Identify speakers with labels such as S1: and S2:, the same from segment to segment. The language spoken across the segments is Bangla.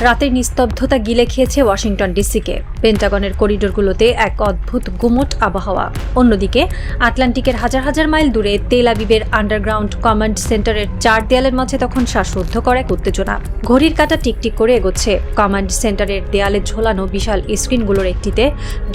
S1: রাতের নিস্তব্ধতা গিলে খেয়েছে ওয়াশিংটন ডিসিকে। পেন্টাগনের করিডোরগুলোতে এক অদ্ভুত গুমোট আবহাওয়া। অন্যদিকে আটলান্টিকের হাজার হাজার মাইল দূরে তেল আবিবের আন্ডারগ্রাউন্ড কমান্ড সেন্টারের চার দেয়ালের মাঝে তখন শ্বাসরুদ্ধকর এক উত্তেজনা। ঘড়ির কাঁটা টিকটিক করে এগোচ্ছে। কমান্ড সেন্টারের দেয়ালে ঝোলানো বিশাল স্ক্রিনগুলোর একটিতে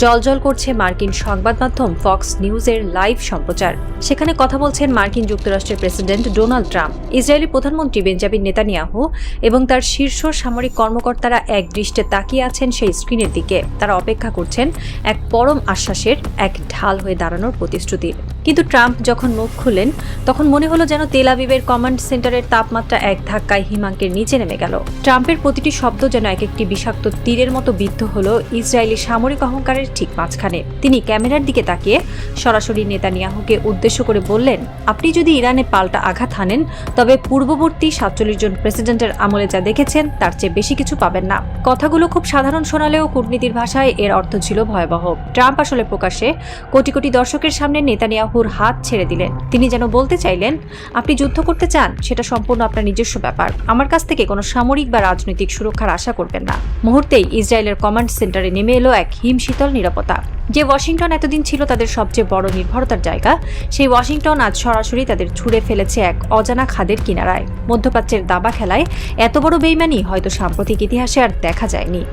S1: জলজল করছে মার্কিন সংবাদ মাধ্যম ফক্স নিউজের লাইভ সম্প্রচার। সেখানে কথা বলছেন মার্কিন যুক্তরাষ্ট্রের প্রেসিডেন্ট ডোনাল্ড ট্রাম্প, ইসরায়েলি প্রধানমন্ত্রী বেঞ্জামিন নেতানিয়াহু এবং তার শীর্ষ সামরিক কর্মকর্তারা এক দৃষ্টে তাকিয়ে আছেন সেই স্ক্রিনের দিকে। তারা অপেক্ষা করছেন এক পরম আশ্বাসের, এক ঢাল হয়ে দাঁড়ানোর প্রতিশ্রুতির। কিন্তু ট্রাম্প যখন মুখ খুললেন তখন মনে হলো যেন তেল আবিবের কমান্ড সেন্টারের তাপমাত্রা এক ধাক্কায় হিমাঙ্কের নিচে নেমে গেল। ট্রাম্পের প্রতিটি শব্দ যেন এক একটি বিষাক্ত তীরের মতো বিদ্ধ হলো ইসরায়েলি সামরিক অহংকারের ঠিক মাঝখানে। তিনি ক্যামেরার দিকে তাকিয়ে সরাসরি নেতানিয়াহুকে উদ্দেশ্য করে বললেন, আপনি যদি ইরানে পাল্টা আঘাত হানেন তবে পূর্ববর্তী 47 জন প্রেসিডেন্টের আমলে যা দেখেছেন তার চেয়ে বেশি কিছু পাবেন না। কথাগুলো খুব সাধারণ শোনালেও কূটনীতির ভাষায় এর অর্থ ছিল ভয়াবহ। ট্রাম্প আসলে প্রকাশ্যে কোটি কোটি দর্শকের সামনে নেতানিয়াহুর হাত ছেড়ে দিলেন। তিনি যেন বলতে চাইলেন, আপনি যুদ্ধ করতে চান, সেটা সম্পূর্ণ আপনার নিজস্ব ব্যাপার। আমার কাছ থেকে কোনো সামরিক বা রাজনৈতিক সুরক্ষার আশা করবেন না। মুহূর্তেই ইসরায়েলের কমান্ড সেন্টারে নেমে এলো এক হিমশীতল নিরাপত্তা। যে ওয়াশিংটন এতদিন ছিল তাদের সবচেয়ে বড় নির্ভরতার জায়গা, সেই ওয়াশিংটন আজ সরাসরি তাদের ছুঁড়ে ফেলেছে এক অজানা খাদের কিনারায়। মধ্যপ্রাচ্যের দাবা খেলায় এত বড় বেইমানি হয়তো সাম্প্রতিক ইতিহাসে আর দেখা যায়নি।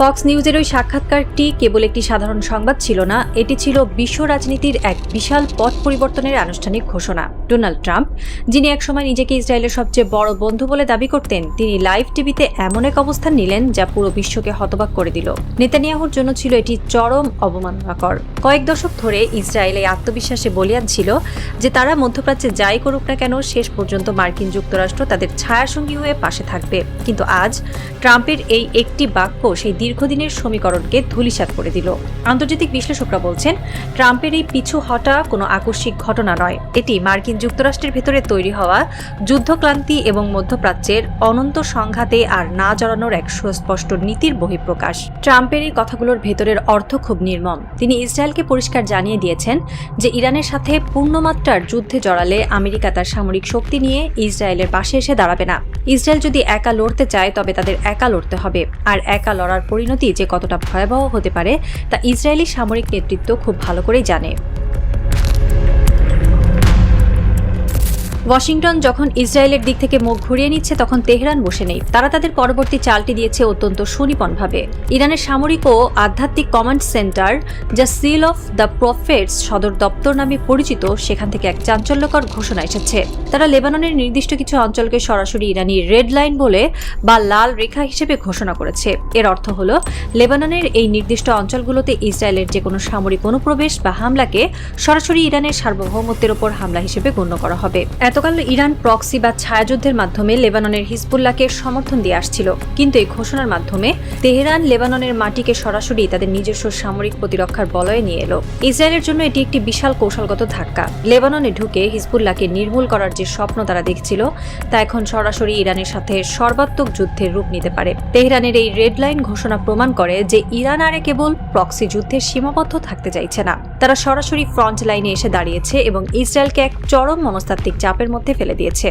S1: ফক্স নিউজের ওই সাক্ষাৎকারটি কেবল একটি সাধারণ সংবাদ ছিল না, এটি ছিল বিশ্ব রাজনীতির এক বিশাল পথ পরিবর্তনের আনুষ্ঠানিক ঘোষণা। ডোনাল্ড ট্রাম্প, যিনি একসময় নিজেকে ইসরায়েলের সবচেয়ে বড় বন্ধু বলে দাবি করতেন, তিনি লাইভ টিভিতে এমন এক অবস্থান নিলেন যা পুরো বিশ্বকে হতবাক করে দিল। নেতানিয়াহুর জন্য ছিল এটি চরম অবমাননাকর। কয়েক দশক ধরে ইসরায়েল এই আত্মবিশ্বাসে বলিয়ান ছিল যে তারা মধ্যপ্রাচ্যে যাই করুক না কেন শেষ পর্যন্ত মার্কিন যুক্তরাষ্ট্র তাদের ছায়াসঙ্গী হয়ে পাশে থাকবে। কিন্তু আজ ট্রাম্পের এই একটি বাক্য সেই দীর্ঘদিনের সমীকরণকে ধূলিসাৎ করে দিল। আন্তর্জাতিক বিশ্লেষকরা বলছেন, ট্রাম্পের এই পিছু হটা কোনো আকস্মিক ঘটনা নয়, এটি মার্কিন যুক্তরাষ্ট্রের ভেতরে তৈরি হওয়া যুদ্ধক্লান্তি এবং মধ্যপ্রাচ্যের অনন্ত সংঘাতে আর না জড়ানোর এক সুস্পষ্ট নীতির বহিঃপ্রকাশ। ট্রাম্পের এই কথাগুলোর ভেতরের অর্থ খুব নির্মম। তিনি ইসরায়েলকে পরিষ্কার জানিয়ে দিয়েছেন যে ইরানের সাথে পূর্ণমাত্রার যুদ্ধে জড়ালে আমেরিকা তার সামরিক শক্তি নিয়ে ইসরায়েলের পাশে এসে দাঁড়াবে না। ইসরায়েল যদি একা লড়তে চায় তবে তাদের একা লড়তে হবে, আর একা লড়ার পরিণতি যে কতটা ভয়াবহ হতে পারে তা ইসরায়েলি সামরিক নেতৃত্ব খুব ভালো করেই জানে। ওয়াশিংটন যখন ইসরায়েলের দিক থেকে মুখ ঘুরিয়ে নিচ্ছে তখন তেহরান বসে নেই। তারা তাদের পরবর্তী চালটি দিয়েছে অত্যন্ত সুনিপুণভাবে। ইরানের সামরিক ও আধ্যাত্মিক কমান্ড সেন্টার, যা সিল অফ দ্য প্রফেটস সদর দপ্তর নামে পরিচিত, সেখান থেকে এক চাঞ্চল্যকর ঘোষণা এসেছে। তারা লেবাননের নির্দিষ্ট কিছু অঞ্চলকে সরাসরি ইরানি রেড লাইন বলে বা লাল রেখা হিসেবে ঘোষণা করেছে। এর অর্থ হল, লেবাননের এই নির্দিষ্ট অঞ্চলগুলোতে ইসরায়েলের যে কোনো সামরিক অনুপ্রবেশ বা হামলাকে সরাসরি ইরানের সার্বভৌমত্বের ওপর হামলা হিসেবে গণ্য করা হবে। এতকাল ইরান প্রক্সি বা ছায়াযুদ্ধের মাধ্যমে লেবাননের হিজবুল্লাহকে সমর্থন দিয়ে আসছিল, কিন্তু এই ঘোষণার মাধ্যমে তেহরান লেবাননের মাটিকে সরাসরি তাদের নিজস্ব সামরিক প্রতিরক্ষার বলয়ে নিয়ে এলো। ইসরায়েলের জন্য এটি একটি বিশাল কৌশলগত ধাক্কা। লেবাননে ঢুকে হিজবুল্লাহকে নির্মূল করার যে স্বপ্ন তারা দেখছিল তা এখন সরাসরি ইরানের সাথে সর্বাত্মক যুদ্ধের রূপ নিতে পারে। তেহরানের এই রেড লাইন ঘোষণা প্রমাণ করে যে ইরান আর কেবল প্রক্সি যুদ্ধে সীমাবদ্ধ থাকতে চাইছে না, তারা সরাসরি ফ্রন্ট লাইনে এসে দাঁড়িয়েছে এবং ইসরায়েলকে এক চরম মনস্তাত্ত্বিক চাপের মধ্যে ফেলে দিয়েছে।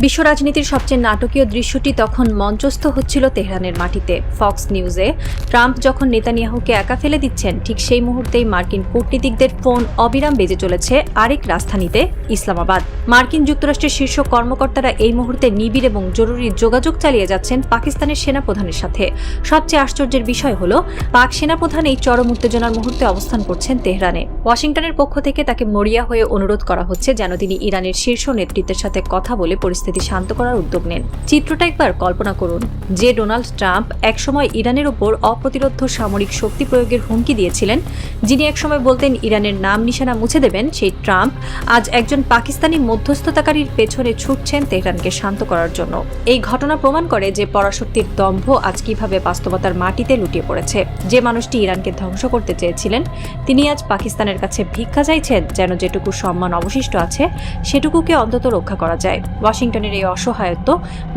S1: বিশ্ব রাজনীতির সবচেয়ে নাটকীয় দৃশ্যটি তখন মঞ্চস্থ হচ্ছিল তেহরানের মাটিতে। ফক্স নিউজে ট্রাম্প যখন নেতানিয়াহুকে একা ফেলে দিচ্ছেন, ঠিক সেই মুহূর্তেই মার্কিন কূটনীতিকদের ফোন অবিরাম বেজে চলেছে আরেক রাজধানীতে, ইসলামাবাদ। মার্কিন যুক্তরাষ্ট্রের শীর্ষ কর্মকর্তারা এই মুহূর্তে নিবিড় এবং জরুরি যোগাযোগ চালিয়ে যাচ্ছেন পাকিস্তানের সেনাপ্রধানের সাথে। সবচেয়ে আশ্চর্যের বিষয় হল, পাক সেনাপ্রধান এই চরম উত্তেজনার মুহূর্তে অবস্থান করছেন তেহরানে। ওয়াশিংটনের পক্ষ থেকে তাকে মরিয়া হয়ে অনুরোধ করা হচ্ছে যেন তিনি ইরানের শীর্ষ নেতৃত্বের সাথে কথা বলে পরিস্থিতি শান্ত করার উদ্যোগ নেন। চিত্রটা একবার কল্পনা করুন, যে ডোনাল্ড ট্রাম্প একসময় ইরানের উপর অপ্রতিরোধ্য সামরিক শক্তি প্রয়োগের হুমকি দিয়েছিলেন, যিনি একসময় বলতেন ইরানের নাম নিশানা মুছে দেবেন, সেই ট্রাম্প আজ একজন পাকিস্তানি মধ্যস্থতাকারীর পেছনে ছুটছেন তেহরানকে শান্ত করার জন্য। এই ঘটনা প্রমাণ করে যে পরাশক্তির দম্ভ আজ কিভাবে বাস্তবতার মাটিতে লুটিয়ে পড়েছে। যে মানুষটি ইরানকে ধ্বংস করতে চেয়েছিলেন, তিনি আজ পাকিস্তানের কাছে ভিক্ষা চাইছেন যেন যেটুকু সম্মান অবশিষ্ট আছে সেটুকুকে অন্তত রক্ষা করা যায়। ওয়াশিংটনের এই অসহায়ত্ব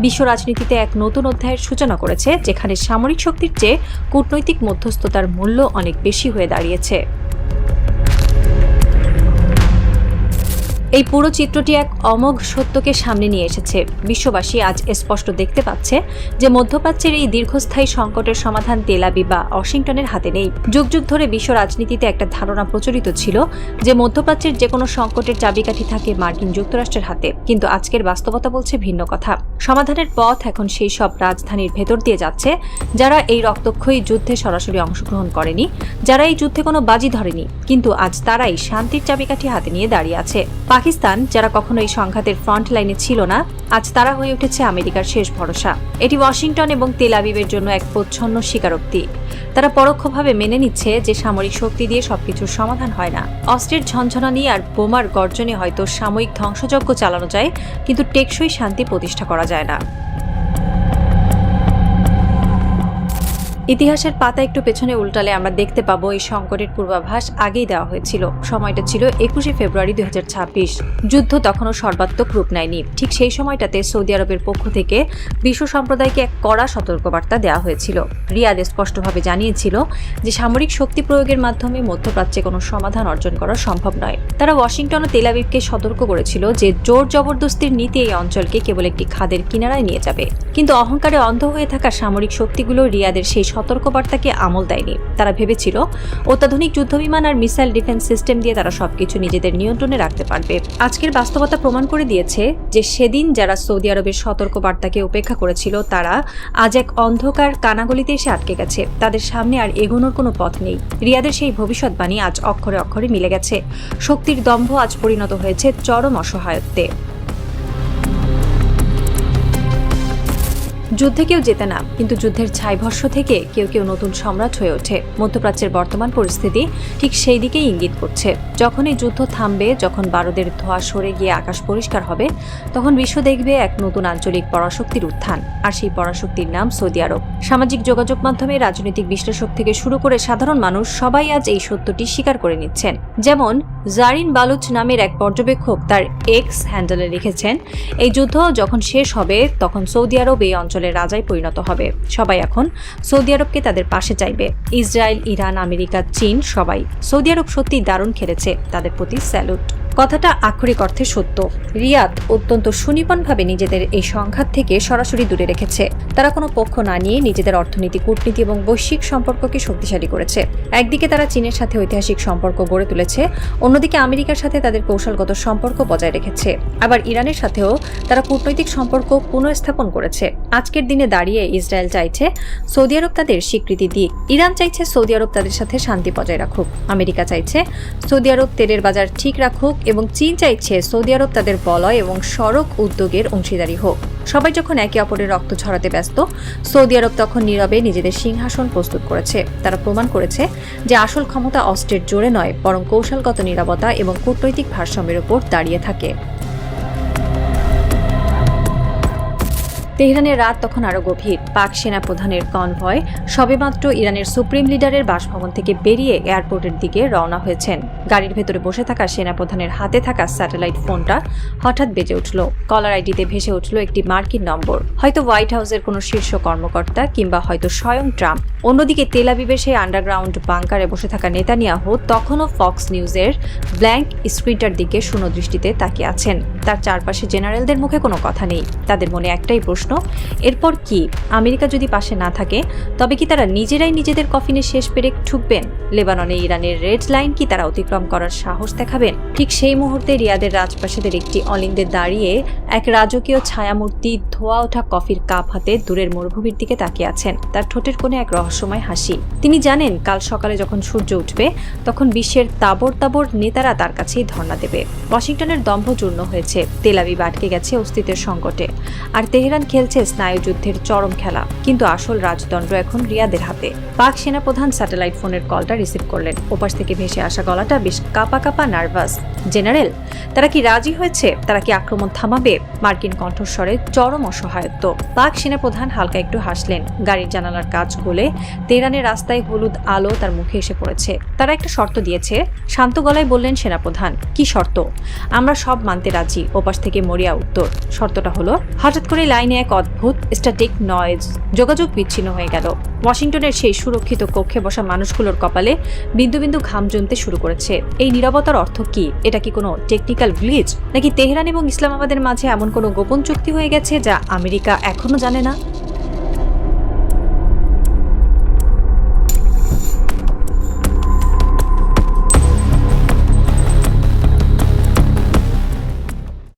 S1: বিশ্ব রাজনীতিতে এক নতুন অধ্যায়ের সূচনা করেছে, যেখানে সামরিক শক্তির চেয়ে কূটনৈতিক মধ্যস্থতার মূল্য অনেক বেশি হয়ে দাঁড়িয়েছে। এই পুরো চিত্রটি এক অমোঘ সত্যকে সামনে নিয়ে এসেছে। বিশ্ববাসী আজ স্পষ্ট দেখতে পাচ্ছে যে মধ্যপ্রাচ্যের এই দীর্ঘস্থায়ী সংকটের সমাধান তেল আবিব বা ওয়াশিংটনের হাতে নেই। যুগ যুগ ধরে বিশ্ব রাজনীতিতে একটা ধারণা প্রচলিত ছিল যে মধ্যপ্রাচ্যের যে কোনো সংকটের চাবিকাঠি থাকে মার্কিন যুক্তরাষ্ট্রের হাতে, কিন্তু আজকের বাস্তবতা বলছে ভিন্ন কথা। সমাধানের পথ এখন সেই সব রাজধানীর ভেতর দিয়ে যাচ্ছে যারা এই রক্তক্ষয়ী যুদ্ধে সরাসরি অংশগ্রহণ করেনি, যারা এই যুদ্ধে কোনো বাজি ধরেনি, কিন্তু আজ তারাই শান্তির চাবিকাঠি হাতে নিয়ে দাঁড়িয়ে আছে। পাকিস্তান, যারা কখনো এই সংঘাতের ফ্রন্ট লাইনে ছিল না, আজ তারা হয়ে উঠেছে আমেরিকার শেষ ভরসা। এটি ওয়াশিংটন এবং তেল আবিবের জন্য এক প্রচ্ছন্ন স্বীকারোক্তি। তারা পরোক্ষভাবে মেনে নিচ্ছে যে সামরিক শক্তি দিয়ে সবকিছুর সমাধান হয় না। অস্ত্রের ঝনঝনানি আর বোমার গর্জনে হয়তো সাময়িক ধ্বংসযজ্ঞ চালানো যায়, কিন্তু টেকসই শান্তি প্রতিষ্ঠা করা যায় না। ইতিহাসের পাতা একটু পেছনে উল্টালে আমরা দেখতে পাবো এই সংকটের পূর্বাভাস আগেই দেওয়া হয়েছিল। সময়টা ছিল 21শে ফেব্রুয়ারি 2026। যুদ্ধ তখনও সর্বাত্মক রূপ নেয়নি। ঠিক সেই সময়টাতে সৌদি আরবের পক্ষ থেকে বিশ্ব সম্প্রদায়কে এক কড়া সতর্কবার্তা দেওয়া হয়েছিল। রিয়াদ স্পষ্টভাবে জানিয়েছিল যে সামরিক শক্তি প্রয়োগের মাধ্যমে মধ্যপ্রাচ্যে কোনো সমাধান অর্জন করা সম্ভব নয়। তারা ওয়াশিংটন ও তেল আবিবকে সতর্ক করেছিল যে জোর জবরদস্তির নীতি এই অঞ্চলকে কেবল একটি খাদের কিনারায় নিয়ে যাবে। কিন্তু অহংকারে অন্ধ হয়ে থাকা সামরিক শক্তিগুলো রিয়াদের সেই সতর্কবার্তাকে আমল দেয়নি। তারা ভেবেছিল অত্যাধুনিক যুদ্ধবিমান আর মিসাইল ডিফেন্স সিস্টেম দিয়ে তারা সবকিছু নিজেদের নিয়ন্ত্রণে রাখতে পারবে। আজকের বাস্তবতা প্রমাণ করে দিয়েছে যে সেদিন যারা সৌদি আরবের সতর্কবার্তাকে উপেক্ষা করেছিল তারা আজ এক অন্ধকার কানাগলিতে এসে আটকে গেছে। তাদের সামনে আর এগোনোর কোনো পথ নেই। রিয়াদের সেই ভবিষ্যৎবাণী আজ অক্ষরে অক্ষরে মিলে গেছে। শক্তির দম্ভ আজ পরিণত হয়েছে চরম অসহায়ত্বে। যুদ্ধে কেউ জেতে না, কিন্তু যুদ্ধের ছাইভস্ম থেকে কেউ কেউ নতুন সম্রাট হয়ে ওঠে। মধ্যপ্রাচ্যের বর্তমান পরিস্থিতি ঠিক সেই দিকেই ইঙ্গিত করছে। যখন এই যুদ্ধ থামবে, যখন বারুদের ধোঁয়া সরে গিয়ে আকাশ পরিষ্কার হবে, তখন বিশ্ব দেখবে এক নতুন আঞ্চলিক পরাশক্তির উত্থান। আর সেই পরাশক্তির নাম সৌদি আরব। সামাজিক যোগাযোগ মাধ্যমে রাজনৈতিক বিশ্লেষক থেকে শুরু করে সাধারণ মানুষ সবাই আজ এই সত্যটি স্বীকার করে নিচ্ছেন। যেমন জারিন বালুচ নামের এক পর্যবেক্ষক তার এক্স হ্যান্ডেলে লিখেছেন, এই যুদ্ধ যখন শেষ হবে তখন সৌদি আরব এই অঞ্চলের রাজায় পরিণত হবে। সবাই এখন সৌদি আরবকে তাদের পাশে চাইবে। ইসরায়েল, ইরান, আমেরিকা, চীন সবাই। সৌদি আরব সত্যিই দারুণ খেলেছে, তাদের প্রতি স্যালুট। কথাটা আক্ষরিক অর্থে সত্য। রিয়াদ অত্যন্ত সুনিপুণভাবে নিজেদের এই সংঘাত থেকে সরাসরি দূরে রেখেছে। তারা কোনো পক্ষ না নিয়ে নিজেদের অর্থনীতি, কূটনীতি এবং বৈশ্বিক সম্পর্ককে শক্তিশালী করেছে। একদিকে তারা চীনের সাথে ঐতিহাসিক সম্পর্ক গড়ে তুলেছে, অন্যদিকে আমেরিকার সাথে তাদের কৌশলগত সম্পর্ক বজায় রেখেছে। আবার ইরানের সাথেও তারা কূটনৈতিক সম্পর্ক পুনঃস্থাপন করেছে। আজকের দিনে দাঁড়িয়ে ইসরায়েল চাইছে সৌদি আরব তাদের স্বীকৃতি দিক, ইরান চাইছে সৌদি আরব তাদের সাথে শান্তি বজায় রাখুক, আমেরিকা চাইছে সৌদি আরব তেলের বাজার ঠিক রাখুক এবং চীন চাইছে সৌদি আরব তাদের বলয় এবং সড়ক উদ্যোগের অংশীদারি হোক। সবাই যখন একে অপরের রক্ত ঝরাতে ব্যস্ত, সৌদি আরব তখন নীরবে নিজেদের সিংহাসন প্রস্তুত করেছে। তারা প্রমাণ করেছে যে আসল ক্ষমতা অস্ত্রের জোরে নয়, বরং কৌশলগত নীরবতা এবং কূটনৈতিক ভারসাম্যের উপর দাঁড়িয়ে থাকে। তেহরানের রাত তখন আরও গভীর। পাক সেনা প্রধানের কনভয় সবেমাত্র ইরানের সুপ্রিম লিডারের বাসভবন থেকে বেরিয়ে এয়ারপোর্টের দিকে রওনা হয়েছেন। গাড়ির ভেতরে বসে থাকা সেনাপ্রধানের হাতে থাকা স্যাটেলাইট ফোনটা হঠাৎ বেজে উঠল। কলার আইডিতে ভেসে উঠল একটি মার্কিন নম্বর, হয়তো হোয়াইট হাউসের কোনো শীর্ষ কর্মকর্তা কিংবা হয়তো স্বয়ং ট্রাম্প। অন্যদিকে তেল আবিবের সেই আন্ডারগ্রাউন্ড বাংকারে বসে থাকা নেতানিয়াহু তখনও ফক্স নিউজের ব্ল্যাঙ্ক স্ক্রিনটার দিকে শূন্যদৃষ্টিতে তাকিয়ে আছেন। তার চারপাশে জেনারেলদের মুখে কোনো কথা নেই। তাদের মনে একটাই প্রশ্ন, এরপর কি? আমেরিকা যদি পাশে না থাকে তবে কি তারা নিজেরাই নিজেদের কফিনে শেষ পেরেক ঠুকবেন? লেবাননে ইরানের রেড লাইন কি তারা অতিক্রম করার সাহস দেখাবেন? ঠিক সেই মুহূর্তে রিয়াদের রাজপ্রাসাদের একটি অলিন্দে দাঁড়িয়ে এক রাজকীয় ছায়ামূর্তি ধোয়া ওঠা কফির কাপ হাতে দূরের মরুভূমির দিকে তাকিয়ে আছেন। তার ঠোঁটের কোণে এক রহস্যময় হাসি। তিনি জানেন কাল সকালে যখন সূর্য উঠবে তখন বিশ্বের তাবর তাবর নেতারা তার কাছেই ধর্ণা দেবে। ওয়াশিংটনের দম্ভ চূর্ণ হয়েছে, তেল আবিব আটকে গেছে অস্তিত্বের সংকটে, আর তেহরান খেলছে স্নায়ুযুদ্ধের চরম খেলা। কিন্তু আসল রাজদণ্ড এখন রিয়াদের হাতে। পাক সেনাপ্রধান স্যাটেলাইট ফোনের কলটা রিসিভ করলেন। ওপাশ থেকে ভেসে আসা গলাটা বেশ কাঁপা কাঁপা নার্ভাস। জেনারেল, তারা কি রাজি হয়েছে? তারা কি আক্রমণ থামাবে? মার্কিন কণ্ঠস্বরে চরম অসহায়ত্ব। পাক সেনাপ্রধান হালকা একটু হাসলেন। গাড়ির জানালার কাঁচ খুলে তেহরানের রাস্তায় হলুদ আলো তার মুখে এসে পড়েছে। তারা একটা শর্ত দিয়েছে, শান্ত গলায় বললেন সেনাপ্রধান। কি শর্ত? আমরা সব মানতে রাজি, ওপাশ থেকে মরিয়া উত্তর। শর্তটা হলো, হঠাৎ করে লাইনে এক অদ্ভুত স্ট্যাটিক নয়েজ, যোগাযোগ বিচ্ছিন্ন হয়ে গেল। ওয়াশিংটনের সেই সুরক্ষিত কক্ষে বসা মানুষগুলোর কপালে বিন্দু বিন্দু ঘাম জমতে শুরু করেছে। এই নীরবতার অর্থ কি? এটা কি কোনো টেকনিক্যাল গ্লিচ, নাকি তেহরান এবং ইসলামাবাদের মাঝে এমন কোনো গোপন চুক্তি হয়ে গেছে যা আমেরিকা এখনো জানে না?